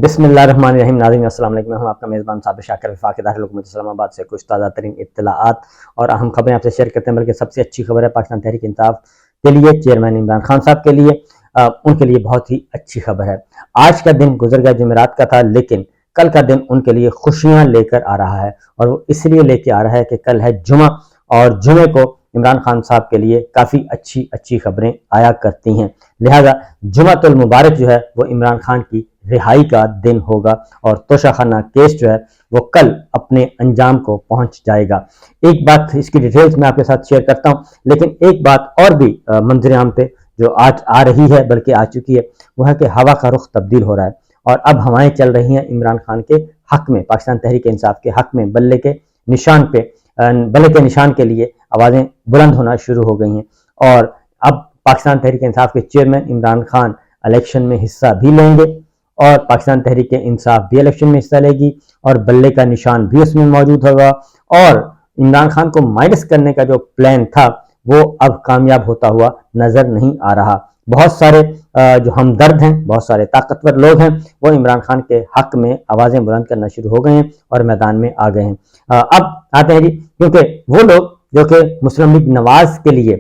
بسم اللہ الرحمن الرحیم. ناظرین السلام علیکم. میں ہوں آپ کا میزبان صابر شاکر وفاقی دارالحکومت اسلام آباد سے کچھ تازہ ترین اطلاعات اور اہم خبریں آپ سے شیئر کرتے ہیں. بلکہ سب سے اچھی خبر ہے پاکستان تحریک انصاف کے لیے، چیئرمین عمران خان صاحب کے لیے، ان کے لیے بہت ہی اچھی خبر ہے. آج کا دن گزر گیا جمعرات کا تھا، لیکن کل کا دن ان کے لیے خوشیاں لے کر آ رہا ہے. اور وہ اس لیے لے کے آ رہا ہے کہ کل ہے جمعہ، اور جمعے کو عمران خان صاحب کے لیے کافی اچھی خبریں آیا کرتی ہیں. لہذا جمعۃ المبارک جو ہے وہ عمران خان کی رہائی کا دن ہوگا، اور توشہ خانہ کیس جو ہے وہ کل اپنے انجام کو پہنچ جائے گا. ایک بات اس کی ڈیٹیلز میں آپ کے ساتھ شیئر کرتا ہوں، لیکن ایک بات اور بھی منظر عام پہ جو آج آ رہی ہے، بلکہ آ چکی ہے، وہ ہے کہ ہوا کا رخ تبدیل ہو رہا ہے اور اب ہوائیں چل رہی ہیں عمران خان کے حق میں، پاکستان تحریک انصاف کے حق میں. بلے کے نشان کے لیے آوازیں بلند ہونا شروع ہو گئی ہیں، اور اب پاکستان تحریک انصاف کے چیئرمین عمران خان الیکشن میں حصہ بھی لیں گے، اور پاکستان تحریک انصاف بھی الیکشن میں حصہ لے گی، اور بلے کا نشان بھی اس میں موجود ہوگا. اور عمران خان کو مائنس کرنے کا جو پلان تھا وہ اب کامیاب ہوتا ہوا نظر نہیں آ رہا. بہت سارے جو ہمدرد ہیں، بہت سارے طاقتور لوگ ہیں، وہ عمران خان کے حق میں آوازیں بلند کرنا شروع ہو گئے ہیں اور میدان میں آ گئے ہیں. اب آتے ہیں جی، کیونکہ وہ لوگ جو کہ مسلم لیگ نواز کے لیے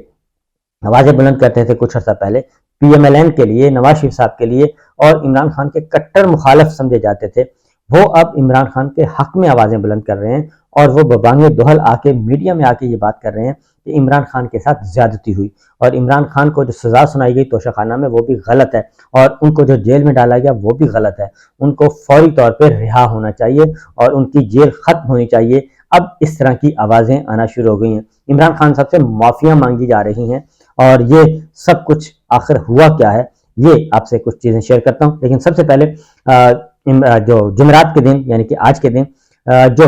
آوازیں بلند کرتے تھے کچھ عرصہ پہلے، پی ایم ایل این کے لیے، نواز شریف صاحب کے لیے، اور عمران خان کے کٹر مخالف سمجھے جاتے تھے، وہ اب عمران خان کے حق میں آوازیں بلند کر رہے ہیں. اور وہ ببانگ دہل آ کے میڈیا میں آ کے یہ بات کر رہے ہیں کہ عمران خان کے ساتھ زیادتی ہوئی، اور عمران خان کو جو سزا سنائی گئی توشہ خانہ میں وہ بھی غلط ہے، اور ان کو جو جیل میں ڈالا گیا وہ بھی غلط ہے. ان کو فوری طور پہ رہا ہونا چاہیے اور ان کی جیل ختم ہونی چاہیے. اب اس طرح کی آوازیں آنا شروع ہو گئی ہیں. عمران خان صاحب سے معافیاں مانگی جا رہی ہیں، اور یہ سب کچھ آخر ہوا کیا ہے، یہ آپ سے کچھ چیزیں شیئر کرتا ہوں. لیکن سب سے پہلے جو جمعرات کے دن یعنی کہ آج کے دن جو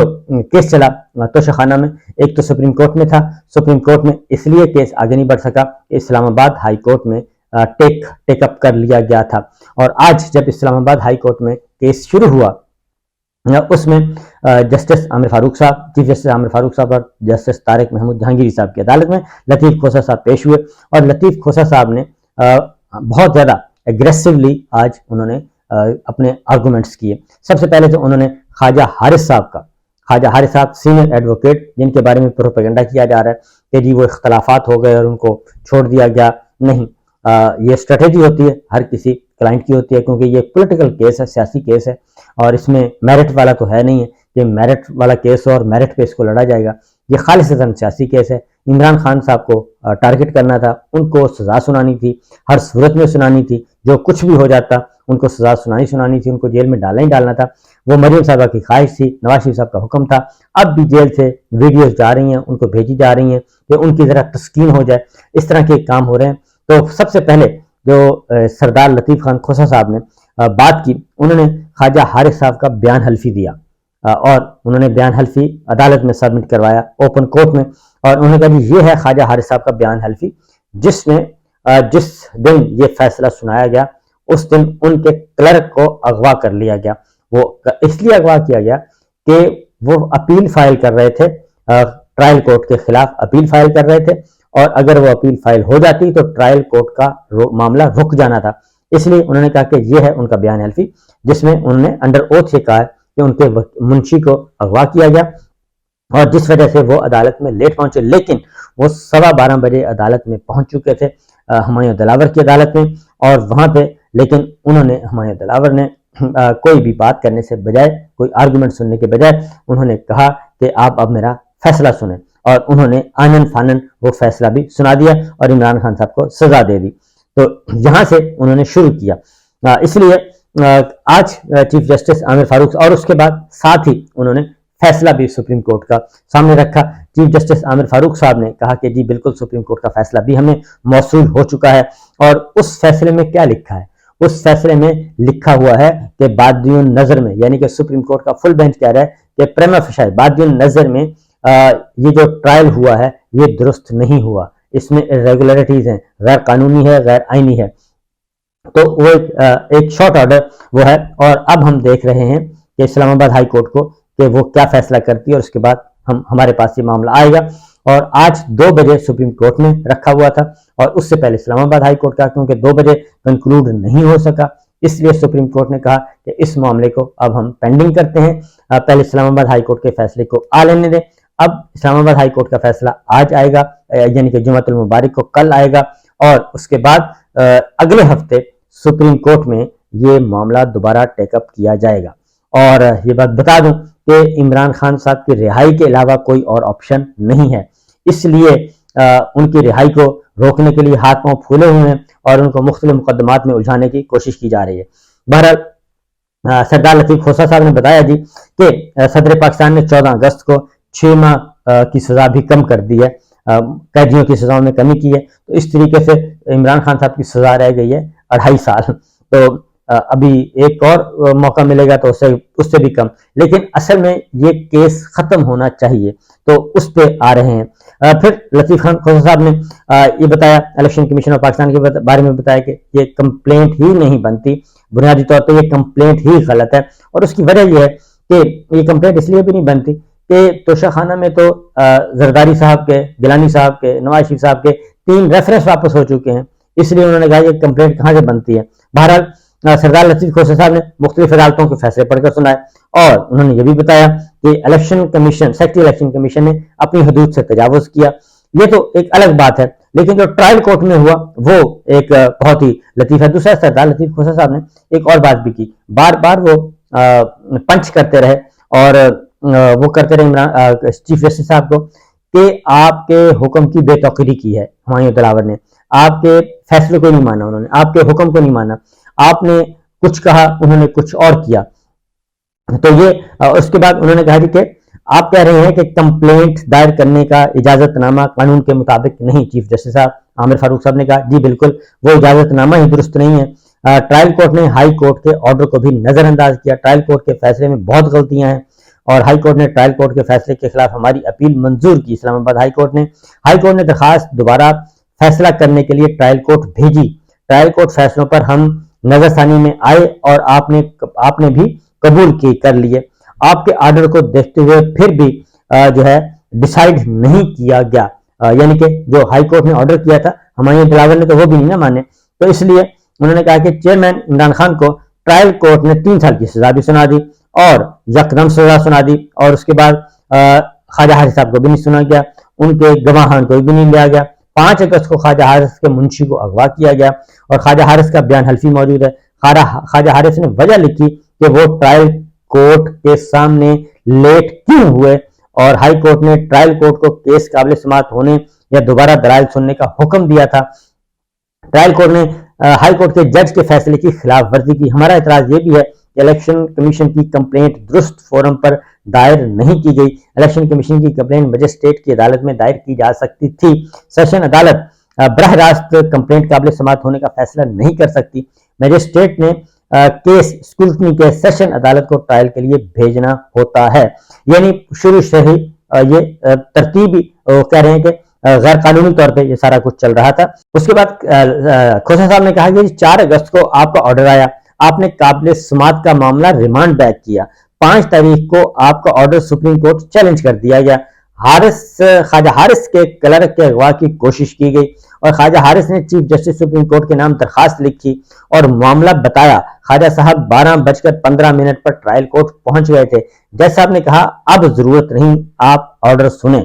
کیس چلا توشہ خانہ میں، ایک تو سپریم کورٹ میں تھا. سپریم کورٹ میں اس لیے کیس آگے نہیں بڑھ سکا کہ اسلام آباد ہائی کورٹ میں ٹیک اپ کر لیا گیا تھا. اور آج جب اسلام آباد ہائی کورٹ میں کیس شروع ہوا، اس میں جسٹس عامر فاروق صاحب، چیف جسٹس عامر فاروق صاحب اور جسٹس طارق محمود جہانگیری صاحب کی عدالت میں لطیف کھوسہ صاحب پیش ہوئے. اور لطیف کھوسہ صاحب نے بہت زیادہ ایگریسولی آج انہوں نے اپنے آرگومنٹس کیے. سب سے پہلے تو انہوں نے خواجہ حارث صاحب سینئر ایڈوکیٹ، جن کے بارے میں پروپیگنڈا کیا جا رہا ہے کہ جی وہ اختلافات ہو گئے اور ان کو چھوڑ دیا گیا. نہیں، یہ اسٹریٹجی ہوتی ہے، ہر کسی کلائنٹ کی ہوتی ہے، کیونکہ یہ پولیٹیکل کیس ہے، سیاسی کیس ہے، اور اس میں میرٹ والا تو ہے نہیں ہے کہ میرٹ والا کیس ہو اور میرٹ پہ اس کو لڑا جائے گا. یہ خالصتاً سیاسی کیس ہے. عمران خان صاحب کو ٹارگٹ کرنا تھا، ان کو سزا سنانی تھی، ہر صورت میں سنانی تھی، جو کچھ بھی ہو جاتا ان کو سزا سنانی تھی، ان کو جیل میں ڈالنا ہی ڈالنا تھا. وہ مریم صاحبہ کی خواہش تھی، نواز شریف صاحب کا حکم تھا. اب بھی جیل سے ویڈیوز جا رہی ہیں، ان کو بھیجی جا رہی ہیں کہ ان کی ذرا تسکین ہو جائے. اس طرح کے کام ہو رہے ہیں. تو سب سے پہلے جو سردار لطیف خان کھوسہ صاحب نے بات کی، انہوں نے خواجہ حارث صاحب کا بیان حلفی دیا، اور انہوں نے بیان حلفی عدالت میں سبمٹ کروایا اوپن کورٹ میں. اور انہوں نے کہا جی یہ ہے خواجہ حارث صاحب کا بیان حلفی، جس میں جس دن یہ فیصلہ سنایا گیا اس دن ان کے کلرک کو اغوا کر لیا گیا. وہ اس لیے اغوا کیا گیا کہ وہ اپیل فائل کر رہے تھے، ٹرائل کورٹ کے خلاف اپیل فائل کر رہے تھے، اور اگر وہ اپیل فائل ہو جاتی تو ٹرائل کورٹ کا معاملہ رک جانا تھا. اس لیے انہوں نے کہا کہ یہ ہے ان کا بیان حلفی، جس میں انہوں نے انڈر اوتھ یہ کہا کہ ان کے منشی کو اغوا کیا گیا، اور جس وجہ سے وہ عدالت میں لیٹ پہنچے. لیکن وہ 12:15 بجے عدالت میں پہنچ چکے تھے، ہمایوں دلاور کی عدالت میں. اور وہاں پہ لیکن انہوں نے، ہمایوں دلاور نے کوئی بھی بات کرنے سے بجائے، کوئی آرگومنٹ سننے کے بجائے، انہوں نے کہا کہ آپ اب میرا فیصلہ سنیں. اور انہوں نے آنن فانن وہ فیصلہ بھی سنا دیا اور عمران خان صاحب کو سزا دے دی. تو یہاں سے انہوں نے شروع کیا. اس لیے آج چیف جسٹس عامر فاروق، اور اس کے بعد ساتھ ہی انہوں نے فیصلہ بھی سپریم کورٹ کا سامنے رکھا. چیف جسٹس عامر فاروق صاحب نے کہا کہ جی بالکل سپریم کورٹ کا فیصلہ بھی ہمیں موصول ہو چکا ہے. اور اس فیصلے میں کیا لکھا ہے؟ اس فیصلے میں لکھا ہوا ہے کہ بادی النظر میں، یعنی کہ سپریم کورٹ کا فل بینچ کہہ رہا ہے کہ پریما فیشی بادی النظر میں یہ جو ٹرائل ہوا ہے یہ درست نہیں ہوا، اس میں irregularities ہیں، غیر قانونی ہے، غیر آئینی ہے. تو وہ ایک شارٹ آرڈر وہ ہے. اور اب ہم دیکھ رہے ہیں کہ اسلام آباد ہائی کورٹ کو کہ وہ کیا فیصلہ کرتی ہے، اور اس کے بعد ہمارے پاس یہ معاملہ آئے گا. اور آج 2 بجے سپریم کورٹ میں رکھا ہوا تھا، اور اس سے پہلے اسلام آباد ہائی کورٹ کا، کیونکہ 2 بجے کنکلوڈ نہیں ہو سکا اس لیے سپریم کورٹ نے کہا کہ اس معاملے کو اب ہم پینڈنگ کرتے ہیں، پہلے اسلام آباد ہائی کورٹ کے فیصلے کو آ لینے دیں۔ اب اسلام آباد ہائی کورٹ کا فیصلہ آج آئے گا، یعنی کہ جمعۃ المبارک کو کل آئے گا، اور اس کے بعد اگلے ہفتے سپریم کورٹ میں یہ معاملہ دوبارہ ٹیک اپ کیا جائے گا۔ اور یہ بات بتا دوں کہ عمران خان صاحب کی رہائی کے علاوہ کوئی اور آپشن نہیں ہے، اس لیے ان کی رہائی کو روکنے کے لیے ہاتھ پاؤں پھولے ہوئے ہیں اور ان کو مختلف مقدمات میں الجھانے کی کوشش کی جا رہی ہے۔ بہرحال سردار لطیف کھوسہ صاحب نے بتایا جی کہ صدر پاکستان نے 14 اگست کو 6 ماہ کی سزا بھی کم کر دی ہے، قیدیوں کی سزاؤں میں کمی کی ہے، تو اس طریقے سے عمران خان صاحب کی سزا رہ گئی ہے 2.5 سال، تو ابھی ایک اور موقع ملے گا تو اس سے بھی کم، لیکن اصل میں یہ کیس ختم ہونا چاہیے، تو اس پہ آ رہے ہیں۔ پھر لطیف خان کھوسہ صاحب نے یہ بتایا، الیکشن کمیشن آف پاکستان کے بارے میں بتایا کہ یہ کمپلینٹ ہی نہیں بنتی، بنیادی طور پہ یہ کمپلینٹ ہی غلط ہے، اور اس کی وجہ یہ ہے کہ یہ کمپلینٹ اس لیے بھی نہیں بنتی کہ توشہ خانہ میں تو زرداری صاحب کے، گیلانی صاحب کے، نواز شریف صاحب کے 3 ریفرنس واپس ہو چکے ہیں، اس لیے انہوں نے کہا یہ کمپلینٹ کہاں سے بنتی ہے۔ بہرحال سردار لطیف کھوسہ صاحب نے مختلف عدالتوں کے فیصلے پڑھ کر سنائے، اور انہوں نے یہ بھی بتایا کہ election commission, secretary election commission نے اپنی حدود سے تجاوز کیا، یہ تو ایک الگ بات ہے، لیکن جو ٹرائل کورٹ میں ہوا وہ ایک بہت ہی لطیف ہے۔ دوسرا، سردار لطیف کھوسہ صاحب نے ایک اور بات بھی کی، بار بار وہ پنچ کرتے رہے اور وہ کرتے رہے چیف جسٹس صاحب کو کہ آپ کے حکم کی بے توقیری کی ہے ہمایوں دلاور نے، آپ کے فیصلے کو نہیں مانا، انہوں نے آپ کے حکم کو نہیں مانا، آپ نے کچھ کہا انہوں نے کچھ اور کیا۔ تو یہ اس کے بعد انہوں نے کہا کہ آپ کہہ رہے ہیں کہ کمپلینٹ دائر کرنے کا اجازت نامہ قانون کے مطابق نہیں۔ چیف جسٹس صاحب عامر فاروق صاحب نے کہا جی بالکل، وہ اجازت نامہ ہی درست نہیں ہے۔ ٹرائل کورٹ نے ہائی کورٹ کے آرڈر کو بھی نظر انداز کیا، ٹرائل کورٹ کے فیصلے میں بہت غلطیاں ہیں، اور ہائی کورٹ نے ٹرائل کورٹ کے فیصلے کے خلاف ہماری اپیل منظور کی۔ اسلام آباد ہائی کورٹ نے درخواست دوبارہ فیصلہ کرنے کے لیے ٹرائل کورٹ بھیجی، ٹرائل کورٹ فیصلوں پر ہم نظر ثانی میں آئے اور آپ نے بھی قبول کر لیے، آپ کے آرڈر کو دیکھتے ہوئے پھر بھی جو ہے ڈیسائیڈ نہیں کیا گیا، یعنی کہ جو ہائی کورٹ نے آرڈر کیا تھا ہمایوں دلاور نے تو وہ بھی نہیں نہ مانے، تو اس لیے انہوں نے کہا کہ چیئرمین عمران خان کو ٹرائل کورٹ نے 3 سال کی سزا بھی سنا دی اور یکدم سزا سنا دی، اور اس کے بعد خواجہ حارث صاحب کو بھی نہیں سنا گیا، ان کے گواہان کو بھی نہیں لیا گیا۔ 5 اگست کو خواجہ حارث کے منشی کو اغوا کیا گیا، اور خواجہ حارث کا بیان حلفی موجود ہے۔ خواجہ حارث نے وجہ لکھی کہ وہ ٹرائل کورٹ کے سامنے لیٹ کیوں ہوئے، اور ہائی کورٹ نے ٹرائل کورٹ کو کیس قابل سماعت ہونے یا دوبارہ دلائل سننے کا حکم دیا تھا۔ ٹرائل کورٹ نے ہائی کورٹ کے جج کے فیصلے کی خلاف ورزی کی۔ ہمارا اعتراض یہ بھی ہے کہ الیکشن کمیشن کی کمپلینٹ درست فورم پر دائر نہیں کی گئی، الیکشن کمیشن کی کمپلینٹ مجسٹریٹ کی عدالت میں دائر کی جا سکتی تھی، سیشن عدالت براہ راست کمپلینٹ قابل سماعت ہونے کا فیصلہ نہیں کر سکتی، مجسٹریٹ نے کیس اسکروٹنی کے سیشن عدالت کو ٹرائل کے لیے بھیجنا ہوتا ہے، یعنی شروع سے ہی یہ ترتیبی کہہ رہے ہیں کہ غیر قانونی طور پہ یہ سارا کچھ چل رہا تھا۔ اس کے بعد کھوسہ صاحب نے کہا کہ 4 اگست کو آپ کا آرڈر آیا، آپ نے قابل سماعت کا معاملہ ریمانڈ بیک کیا، 5 تاریخ کو آپ کا آرڈر سپریم کورٹ چیلنج کر دیا گیا، خواجہ حارث کے کلرک کے اغوا کی کوشش کی گئی، اور خواجہ حارث نے چیف جسٹس سپریم کورٹ کے نام درخواست لکھی اور معاملہ بتایا۔ خواجہ صاحب 12:15 پر ٹرائل کورٹ پہنچ گئے تھے، جج صاحب نے کہا اب ضرورت نہیں، آپ آرڈر سنیں۔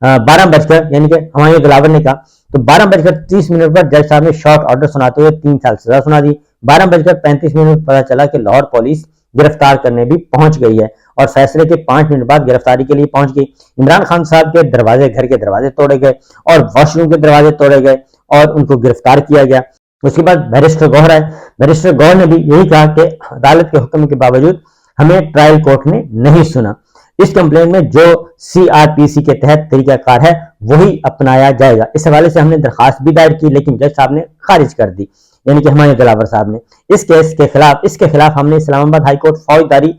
12 یعنی کہ ہمایوں دلاور نے کہا، تو 12:30 پر جج صاحب نے شارٹ آرڈر سناتے ہوئے 3 سال سزا سنا دی۔ 12:35 پتہ چلا کہ لاہور پولیس گرفتار کرنے بھی پہنچ گئی ہے، اور فیصلے کے 5 منٹ بعد گرفتاری کے لیے پہنچ گئی۔ عمران خان صاحب کے گھر کے دروازے توڑے گئے اور واش روم کے دروازے توڑے گئے اور ان کو گرفتار کیا گیا۔ اس کے بعد بیرسٹر گوہر آئے، بیرسٹر گوہر نے بھی یہی کہا کہ عدالت کے حکم کے باوجود ہمیں ٹرائل کورٹ نے نہیں سنا، اس کمپلین میں جو CRPC کے تحت طریقہ کار ہے وہی اپنایا جائے گا۔ اس حوالے سے ہم نے درخواست بھی دائر کی لیکن جج صاحب نے خارج کر دی، یعنی کہ ہمایوں دلاور صاحب نے۔ اس کیس کے خلاف ہم نے اسلام آباد ہائی کورٹ فوجداری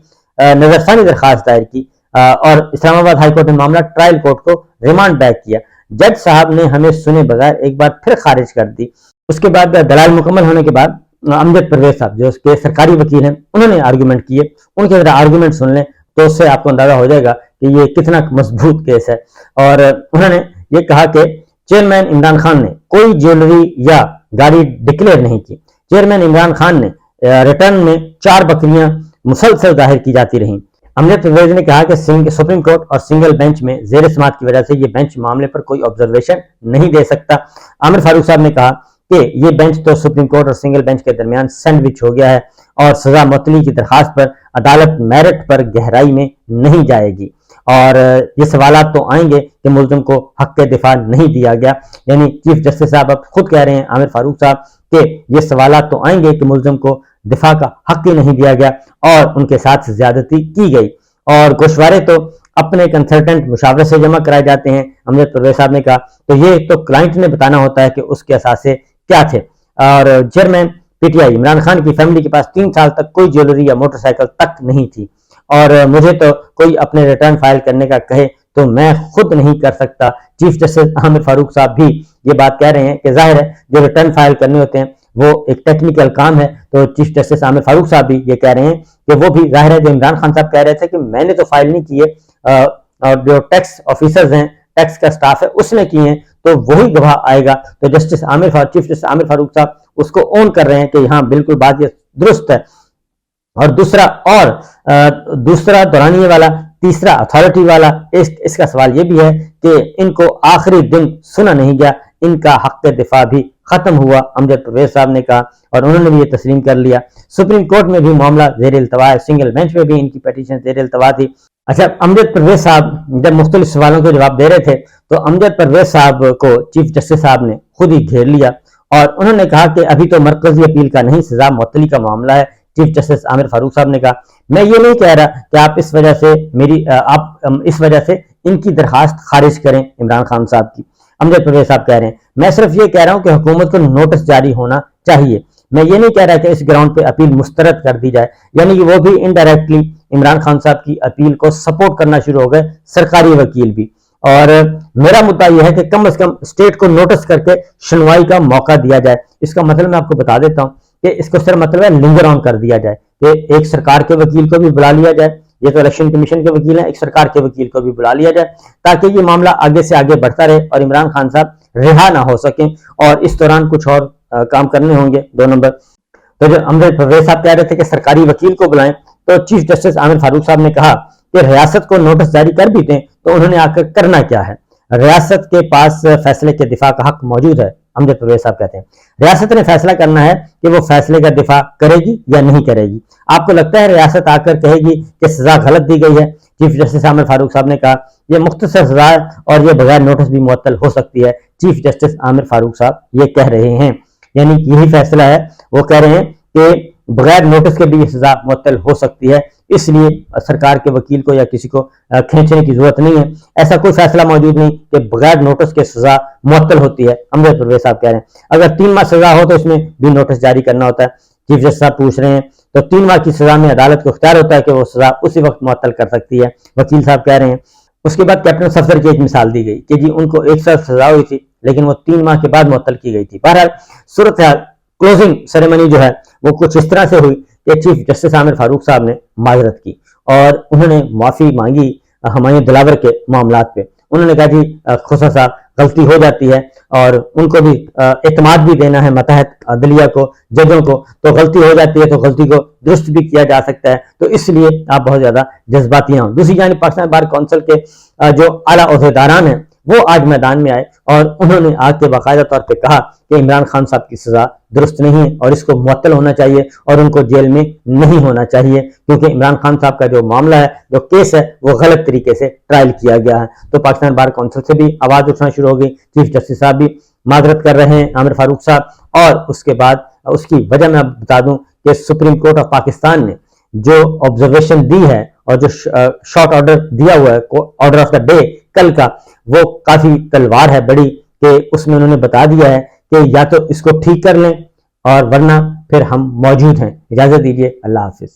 نظرثانی درخواست دائر کی، اور اسلام آباد ہائی کورٹ نے معاملہ ٹرائل کورٹ کو ریمانڈ بیک کیا۔ جج صاحب نے ہمیں سنے بغیر ایک بار پھر خارج کر دی۔ اس کے بعد دلائل مکمل ہونے کے بعد امجد پرویز صاحب جو اس کے سرکاری وکیل ہیں انہوں نے آرگومنٹ کیے، ان کے ذرا آرگومنٹ سن لیں تو اس سے آپ کو اندازہ ہو جائے گا کہ یہ کتنا مضبوط کیس ہے۔ اور انہوں نے یہ کہا کہ چیئرمین عمران خان نے کوئی جیولری یا گاڑی ڈکلیئر نہیں کی، چیئرمین عمران خان نے ریٹرن میں 4 بکریاں مسلسل ظاہر کی جاتی رہیں۔ امجد پرویز نے کہا کہ سپریم کورٹ اور سنگل بینچ میں زیر سماعت کی وجہ سے یہ بینچ معاملے پر کوئی آبزرویشن نہیں دے سکتا۔ عامر فاروق صاحب نے کہا کہ یہ بینچ تو سپریم کورٹ اور سنگل بینچ کے درمیان سینڈوچ ہو گیا ہے اور سزا معطلی کی درخواست پر عدالت میرٹ پر گہرائی میں نہیں جائے گی، اور یہ سوالات تو آئیں گے کہ ملزم کو حق دفاع نہیں دیا گیا، یعنی چیف جسٹس صاحب اب خود کہہ رہے ہیں عامر فاروق صاحب کہ یہ سوالات تو آئیں گے کہ ملزم کو دفاع کا حق ہی نہیں دیا گیا اور ان کے ساتھ زیادتی کی گئی، اور گوشوارے تو اپنے کنسلٹنٹ مشاورے سے جمع کرائے جاتے ہیں۔ امجد پرویز صاحب نے کہا تو یہ تو کلائنٹ نے بتانا ہوتا ہے کہ اس کے اثاثے کیا تھے، اور chairman P T I Imran Khan کی فیملی کے پاس 3 سال تک کوئی جیولری یا موٹر سائیکل تک نہیں تھی، اور مجھے تو کوئی اپنے ریٹرن فائل کرنے کا کہے تو میں خود نہیں کر سکتا۔ چیف جسٹس عامر فاروق صاحب بھی یہ بات کہہ رہے ہیں کہ ظاہر ہے جو ریٹرن فائل کرنے ہوتے ہیں وہ ایک ٹیکنیکل کام ہے، تو چیف جسٹس عامر فاروق صاحب بھی یہ کہہ رہے ہیں کہ وہ بھی ظاہر ہے جو عمران خان صاحب کہہ رہے تھے کہ میں نے تو فائل نہیں کیے، اور جو ٹیکس آفیسرز ہیں، ٹیکس کا سٹاف ہے، اس نے کیے ہیں، تو وہی گواہ آئے گا۔ تو چیف جسٹس عامر فاروق صاحب اس کو اون کر رہے ہیں کہ ہاں بالکل بات یہ درست ہے۔ اور دوسرا دورانیے والا، تیسرا اتھارٹی والا، اس کا سوال یہ بھی ہے کہ ان کو آخری دن سنا نہیں گیا، ان کا حق دفاع بھی ختم ہوا، امجد پرویز صاحب نے کہا، اور انہوں نے بھی یہ تسلیم کر لیا۔ سپریم کورٹ میں بھی معاملہ زیر التوا ہے، سنگل بینچ میں بھی ان کی پیٹیشن زیر التوا تھی۔ اچھا، امجد پرویز صاحب جب مختلف سوالوں کے جواب دے رہے تھے تو امجد پرویز صاحب کو چیف جسٹس صاحب نے خود ہی گھیر لیا، اور انہوں نے کہا کہ ابھی تو مرکزی اپیل کا نہیں، سزا معطلی کا معاملہ ہے۔ چیف جسٹس عامر فاروق صاحب نے کہا میں یہ نہیں کہہ رہا کہ آپ اس وجہ سے ان کی درخواست خارج کریں عمران خان صاحب کی۔ امجد پرویز صاحب کہہ رہے ہیں میں صرف یہ کہہ رہا ہوں کہ حکومت کو نوٹس جاری ہونا چاہیے، میں یہ نہیں کہہ رہا کہ اس گراؤنڈ پہ اپیل مسترد کر دی جائے، یعنی کہ وہ بھی انڈائریکٹلی عمران خان صاحب کی اپیل کو سپورٹ کرنا شروع ہو گئے، سرکاری وکیل بھی۔ اور میرا مدعا یہ ہے کہ کم از کم اسٹیٹ کو نوٹس کر کے سنوائی کا موقع دیا جائے۔ اس کا مطلب میں آپ کو بتا دیتا ہوں کہ اس کو صرف مطلب ہے لنگر آن کر دیا جائے، کہ ایک سرکار کے وکیل کو بھی بلا لیا جائے، یہ تو الیکشن کمیشن کے وکیل ہیں، ایک سرکار کے وکیل کو بھی بلا لیا جائے تاکہ یہ معاملہ آگے سے آگے بڑھتا رہے اور عمران خان صاحب رہا نہ ہو سکیں، اور اس دوران کچھ اور کام کرنے ہوں گے۔ 2 نمبر، تو جو امجد پرویز صاحب کہہ رہے تھے کہ سرکاری وکیل کو بلائیں، تو چیف جسٹس عامر فاروق صاحب نے کہا کہ ریاست کو نوٹس جاری کر بھی دیں تو انہوں نے آ کر کرنا کیا ہے، ریاست کے پاس فیصلے کے دفاع کا حق موجود ہے۔ امجد پرویز صاحب کہتے ہیں ریاست نے فیصلہ کرنا ہے کہ وہ فیصلے کا دفاع کرے گی یا نہیں کرے گی۔ آپ کو لگتا ہے ریاست آ کر کہے گی کہ سزا غلط دی گئی ہے؟ چیف جسٹس عامر فاروق صاحب نے کہا یہ مختصر سزا ہے اور یہ بغیر نوٹس بھی معطل ہو سکتی ہے۔ چیف جسٹس عامر فاروق صاحب یہ کہہ رہے ہیں، یعنی یہی فیصلہ ہے، وہ کہہ رہے ہیں کہ بغیر نوٹس کے بھی یہ سزا معطل ہو سکتی ہے، اس لیے سرکار کے وکیل کو یا کسی کو کھینچنے کی ضرورت نہیں ہے، ایسا کوئی فیصلہ موجود نہیں کہ بغیر نوٹس کے سزا معطل ہوتی ہے۔ امجد پرویز صاحب کہہ رہے ہیں اگر 3 ماہ سزا ہو تو اس میں بھی نوٹس جاری کرنا ہوتا ہے۔ چیف جسٹس صاحب پوچھ رہے ہیں تو 3 ماہ کی سزا میں عدالت کو اختیار ہوتا ہے کہ وہ سزا اسی وقت معطل کر سکتی ہے، وکیل صاحب کہہ رہے ہیں۔ اس کے بعد کیپٹن صفدر کی ایک مثال دی گئی کہ جی ان کو 1 سال سزا ہوئی تھی لیکن وہ 3 ماہ کے بعد معطل کی گئی تھی۔ بہرحال صورتحال کلوزنگ سیریمنی جو ہے وہ کچھ اس طرح سے ہوئی کہ چیف جسٹس عامر فاروق صاحب نے معذرت کی اور انہوں نے معافی مانگی ہمایوں دلاور کے معاملات پہ۔ انہوں نے کہا جی خسرو صاحب غلطی ہو جاتی ہے اور ان کو بھی اعتماد بھی دینا ہے ماتحت عدلیہ کو، ججوں کو، تو غلطی ہو جاتی ہے تو غلطی کو درست بھی کیا جا سکتا ہے، تو اس لیے آپ بہت زیادہ جذباتی ہوں۔ دوسری جانب پاکستان بار کونسل کے جو اعلیٰ عہدیداران ہیں وہ آج میدان میں آئے اور انہوں نے آج کے باقاعدہ طور پہ کہا کہ عمران خان صاحب کی سزا درست نہیں ہے اور اس کو معطل ہونا چاہیے اور ان کو جیل میں نہیں ہونا چاہیے، کیونکہ عمران خان صاحب کا جو معاملہ ہے، جو کیس ہے، وہ غلط طریقے سے ٹرائل کیا گیا ہے۔ تو پاکستان بار کونسل سے بھی آواز اٹھنا شروع ہو گئی، چیف جسٹس صاحب بھی معذرت کر رہے ہیں عامر فاروق صاحب، اور اس کے بعد اس کی وجہ میں بتا دوں کہ سپریم کورٹ آف پاکستان نے جو آبزرویشن دی ہے اور جو شارٹ آرڈر دیا ہوا ہے، آرڈر آف دا ڈے کل کا، وہ کافی تلوار ہے بڑی، کہ اس میں انہوں نے بتا دیا ہے کہ یا تو اس کو ٹھیک کر لیں اور ورنہ پھر ہم موجود ہیں۔ اجازت دیجیے، اللہ حافظ۔